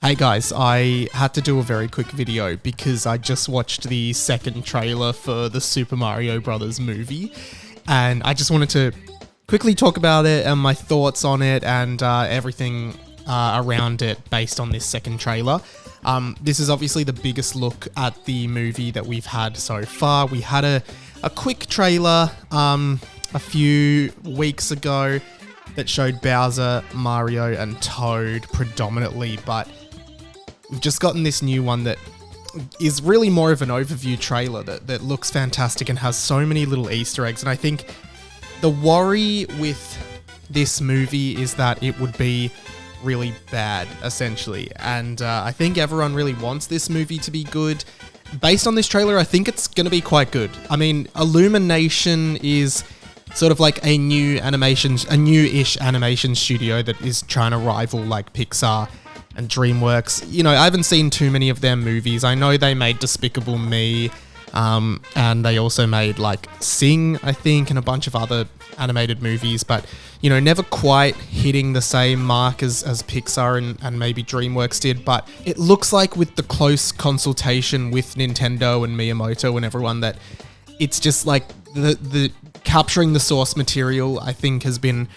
Hey guys, I had to do a very quick video because I just watched the second trailer for the Super Mario Brothers movie, and I just wanted to quickly talk about it and my thoughts on it and everything around it based on this second trailer. This is obviously the biggest look at the movie that we've had so far. We had a quick trailer a few weeks ago that showed Bowser, Mario, and Toad predominantly, but we've just gotten this new one that is really more of an overview trailer that looks fantastic and has so many little Easter eggs. And I think the worry with this movie is that it would be really bad, essentially. And I think everyone really wants this movie to be good. Based on this trailer, I think it's going to be quite good. I mean, Illumination is sort of like a newish animation studio that is trying to rival like Pixar and DreamWorks. You know, I haven't seen too many of their movies. I know they made Despicable Me, and they also made like Sing, I think, and a bunch of other animated movies, but, you know, never quite hitting the same mark as Pixar and maybe DreamWorks did. But it looks like with the close consultation with Nintendo and Miyamoto and everyone that it's just like the capturing the source material, I think, has been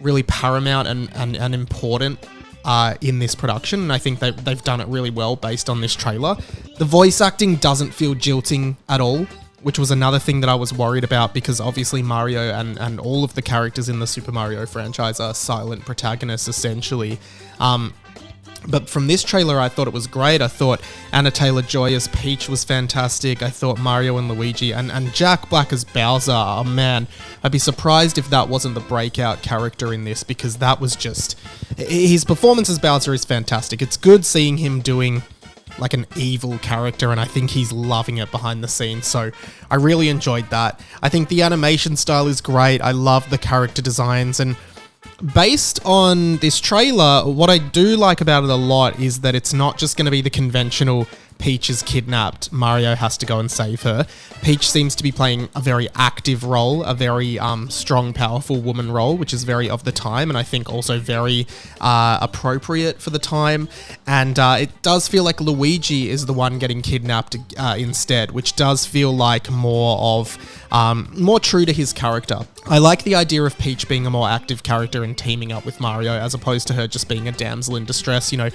really paramount and important in this production, and I think they've done it really well based on this trailer. The voice acting doesn't feel jilting at all, which was another thing that I was worried about, because obviously Mario and all of the characters in the Super Mario franchise are silent protagonists, essentially. But from this trailer, I thought it was great. I thought Anna Taylor-Joy as Peach was fantastic. I thought Mario and Luigi and Jack Black as Bowser, oh man, I'd be surprised if that wasn't the breakout character in this, because that was just... His performance as Bowser is fantastic. It's good seeing him doing like an evil character, and I think he's loving it behind the scenes, so I really enjoyed that. I think the animation style is great. I love the character designs, and based on this trailer, what I do like about it a lot is that it's not just going to be the conventional Peach is kidnapped, Mario has to go and save her. Peach seems to be playing a very active role, a very strong, powerful woman role, which is very of the time, and I think also very appropriate for the time. And it does feel like Luigi is the one getting kidnapped instead, which does feel like more true to his character. I like the idea of Peach being a more active character and teaming up with Mario, as opposed to her just being a damsel in distress. You know,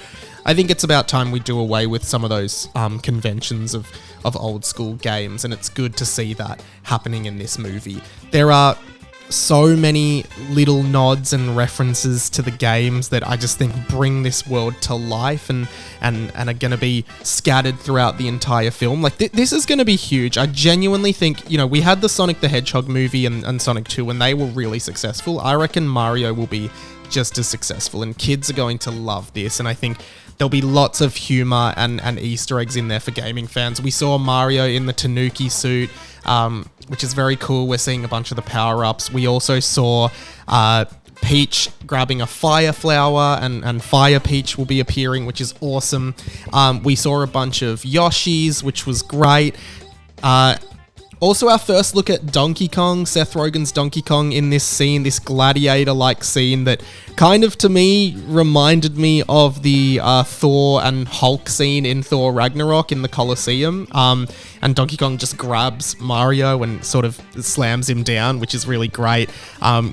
I think it's about time we do away with some of those conventions of old school games, and it's good to see that happening in this movie. There are so many little nods and references to the games that I just think bring this world to life and are going to be scattered throughout the entire film. Like, this is going to be huge. I genuinely think, you know, we had the Sonic the Hedgehog movie and Sonic 2, and they were really successful. I reckon Mario will be just as successful, and kids are going to love this, and I think there'll be lots of humor and Easter eggs in there for gaming fans. We saw Mario in the Tanuki suit, which is very cool. We're seeing a bunch of the power-ups. We also saw Peach grabbing a fire flower, and Fire Peach will be appearing, which is awesome. We saw a bunch of Yoshis, which was great. Also, our first look at Donkey Kong, Seth Rogen's Donkey Kong in this scene, this gladiator-like scene that kind of, to me, reminded me of the Thor and Hulk scene in Thor Ragnarok in the Colosseum. And Donkey Kong just grabs Mario and sort of slams him down, which is really great.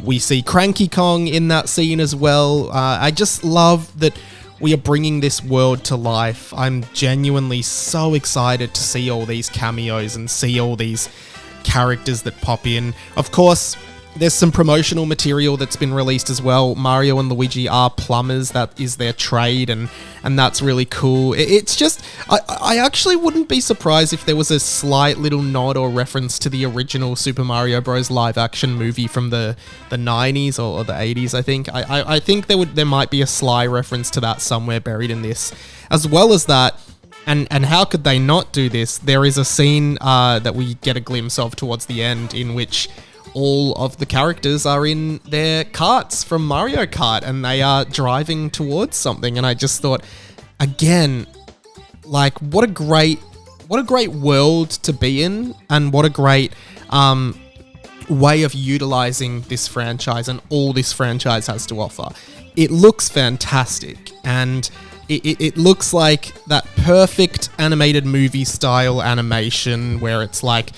We see Cranky Kong in that scene as well. I just love that we are bringing this world to life. I'm genuinely so excited to see all these cameos and see all these characters that pop in. Of course, there's some promotional material that's been released as well. Mario and Luigi are plumbers. That is their trade, and that's really cool. It's just, I actually wouldn't be surprised if there was a slight little nod or reference to the original Super Mario Bros. Live action movie from the 90s or the 80s, I think. I think there might be a sly reference to that somewhere buried in this. As well as that, and how could they not do this? There is a scene that we get a glimpse of towards the end in which all of the characters are in their karts from Mario Kart, and they are driving towards something. And I just thought, again, like, what a great world to be in, and what a great way of utilizing this franchise and all this franchise has to offer. It looks fantastic, and It looks like that perfect animated movie style animation where it's like,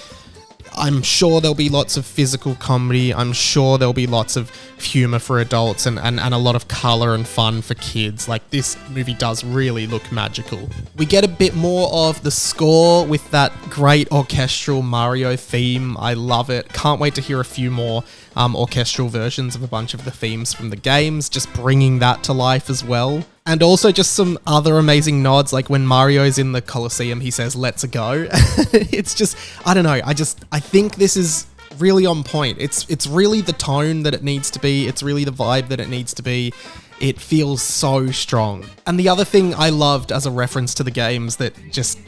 I'm sure there'll be lots of physical comedy. I'm sure there'll be lots of humor for adults and a lot of color and fun for kids. Like, this movie does really look magical. We get a bit more of the score with that great orchestral Mario theme. I love it. Can't wait to hear a few more orchestral versions of a bunch of the themes from the games, just bringing that to life as well. And also just some other amazing nods, like when Mario's in the Colosseum, he says, "Let's go." It's just, I don't know, I think this is really on point. It's really the tone that it needs to be. It's really the vibe that it needs to be. It feels so strong. And the other thing I loved as a reference to the games that just,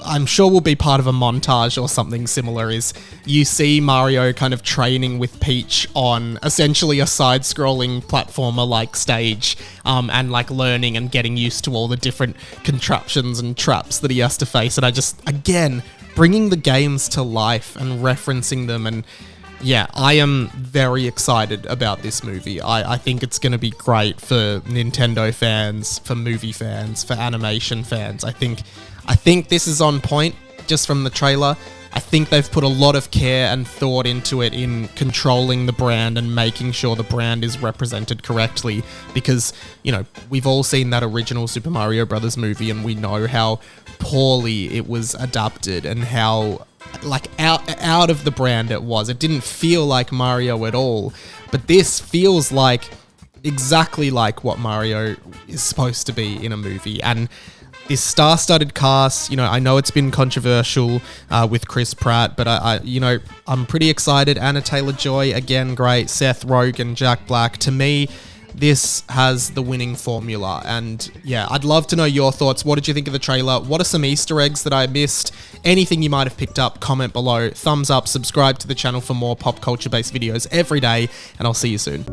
I'm sure will be part of a montage or something similar, is you see Mario kind of training with Peach on essentially a side-scrolling platformer-like stage, and like learning and getting used to all the different contraptions and traps that he has to face. And I just, again, bringing the games to life and referencing them, and yeah, I am very excited about this movie. I think it's going to be great for Nintendo fans, for movie fans, for animation fans. I think this is on point just from the trailer. I think they've put a lot of care and thought into it in controlling the brand and making sure the brand is represented correctly, because, you know, we've all seen that original Super Mario Brothers movie and we know how poorly it was adapted and how, like, out of the brand it was. It didn't feel like Mario at all, but this feels like exactly like what Mario is supposed to be in a movie. And this star-studded cast, you know, I know it's been controversial with Chris Pratt, but I'm pretty excited. Anna Taylor-Joy, again, great. Seth Rogen, Jack Black. To me, this has the winning formula. And yeah, I'd love to know your thoughts. What did you think of the trailer? What are some Easter eggs that I missed? Anything you might have picked up, comment below. Thumbs up, subscribe to the channel for more pop culture-based videos every day, and I'll see you soon.